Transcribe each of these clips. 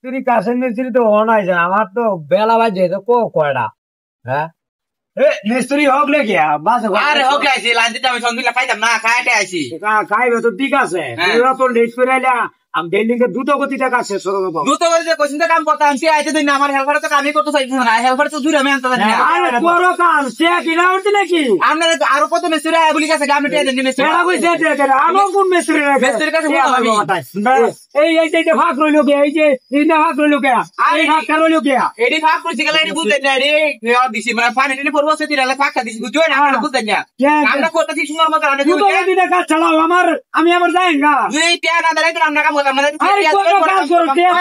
মিস্ত্রি কাছের মিস্ত্রি তো অনাই যায় আমার তো বেলা বাজে তো কয়টা হ্যাঁ মিস্ত্রি হোক লে কি আরে হোক আইছি লাইন দিতে আমি সন্ধ্যা খাইতাম না খাইতে আইছি খাইবে তো ঠিক আছে তো লেট করে আমি বিল্ডিং এর দ্রুত গতিতে কাজ শেষ করে দেবো দ্রুত গতিতে কোচিং কাম করতে আনছি আইতে দিন আমার হেল্পারে তো কামই করতে চাইছি না হেল্পারে তো দূরে আমি আনতে জানি না আরে তোর কাজ সে কিনা হচ্ছে নাকি আমরা আরো কত মিস্ত্রি আয় বলি কাছে আমি টিয়া দেন মিস্ত্রি এরা কই যেতে করে আমার কোন মিস্ত্রি রে মিস্ত্রির কাছে বলো আমি এই ফাঁক রইল কে এই যে এই না ফাঁক রইল কে এই ফাঁক রইল কে এডি ফাঁক করছি গেলে এডি বুঝতে না রে দিছি মানে পানি টেনে পড়বো সেটি রে ফাঁকা দিছি বুঝছো না আমরা বুঝতে না আমরা করতেছি সুন্দর মতো রান্না তুই তো দিনে কাজ চালাও আমি আবার যাই না এই টিয়া না দাঁড়াই তো রান্না কাম করতাম না আরে কোন কাজ করো টিয়া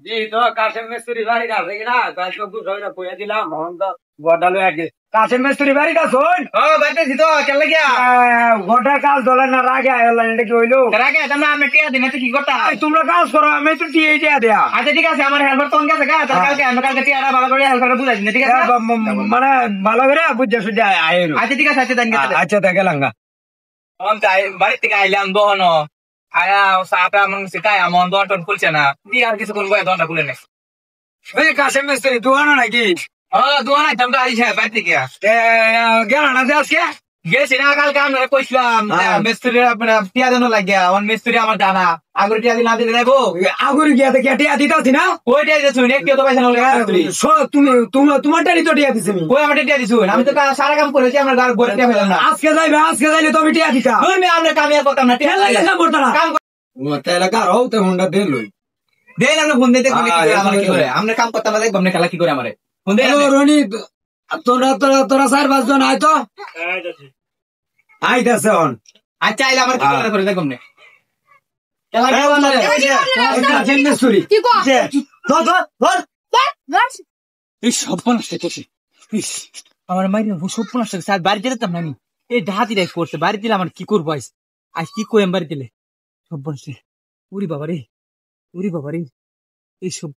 জি তো কাশেম মিস্ত্রি বাড়ি কাছে কিনা কাজ তো বুঝাই না কইয়া দিলাম হন তো গডালো আগে কাশেম মিস্ত্রি বাড়ি কাছে হন ও বাইতেছি তো কেন লাগিয়া গডার কাজ দলে না রাগে আইলা এটা কি হইলো রাগে তোমরা আমি টিয়া দিনে তো কি করতা তোমরা কাজ করো আমি তো টিয়া দিয়া দেয়া আচ্ছা ঠিক আছে আমার হেল্পার তোন গেছে গা কালকে আমি কালকে টিয়াটা ভালো করে হেল্পারে বুঝাই দিন ঠিক আছে মানে ভালো করে বুঝে সুঝে আইলো আচ্ছা ঠিক আছে আচ্ছা দেন আচ্ছা তা গেলাম গা আমি তাই বাড়ি থেকে আইলাম দহনো আয়া সাপে আমার শিখাই আমার দোকান খুলছে না দিয়ে আর কিছুক্ষণ বয়ে দোকানটা খুলে নেই ওই কাশেম মিস্ত্রি দোকানো নাকি দোকান আইতাম তো আইসা বাড়ি থেকে গেল না আজকে গেছি না কালকে আমরা কইছিলাম মিস্ত্রি টিয়া দেন লাগিয়া আমার মিস্ত্রি আমার জানা আগুর টিয়া দিন না দিলে দেবো আগুরি গিয়া দেখি টিয়া দিতাছি না ওই টিয়া দিচ্ছ একটু তো পয়সা তুমি তোমারটারই তো টিয়া দিছি ওই আমার টিয়া দিছু আমি তো সারা কাম করেছি আমরা ঘরে টিয়া পেলাম না আজকে যাইলে তো আমি টিয়া দিতা তুমি আমরা কাম আর করতাম না টিয়া লাগে না করতা না তাহলে কার হও তো হুন্ডা দে লই দেন আমরা ফোন দিতে আমরা কি করে আমরা কাম করতাম না দেখব আমরা খেলা কি করে আমারে ফোন দে রনি তোরা 4-5 জন আয় তো আইতাছে হন আচ্ছা আইলে আমার কি করে দেখব না আমার মাইরে সব বাড়ি যেতাম না আমি এই ডাহাতি রাইস করছে বাড়ি দিলে আমার কি করবো আজ কি কই বাড়ি দিলে সব বলছে উরি বাবা রে এই সব